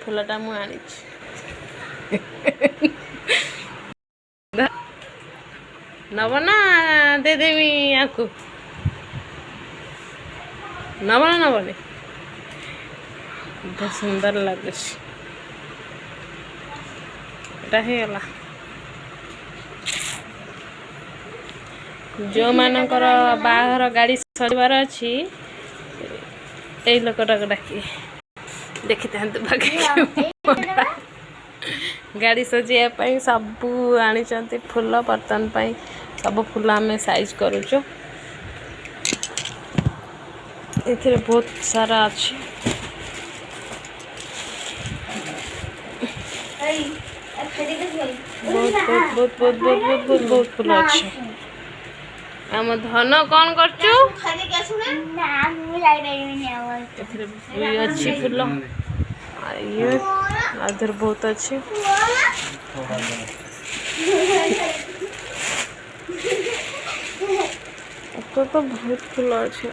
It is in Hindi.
फूलटा मु आनी नब ना देदेवी आपको नब ना नबनी बहुत सुंदर लगे गला जो मानकर बाहर गाड़ी सजवार अच्छी यही लोकटा डाकी देखी था गाड़ी सजाइवाई सबू आनी फूल बर्तन पाई सब फूल आम साइज करुचु ए बहुत सारा अच्छी बहुत बहुत बहुत बहुत बहुत बहुत बहुत बहुत फूल अच्छे आम धन कौन करचु अच्छी फूल ये आधर बहुत अच्छी तो बहुत फूल अच्छे।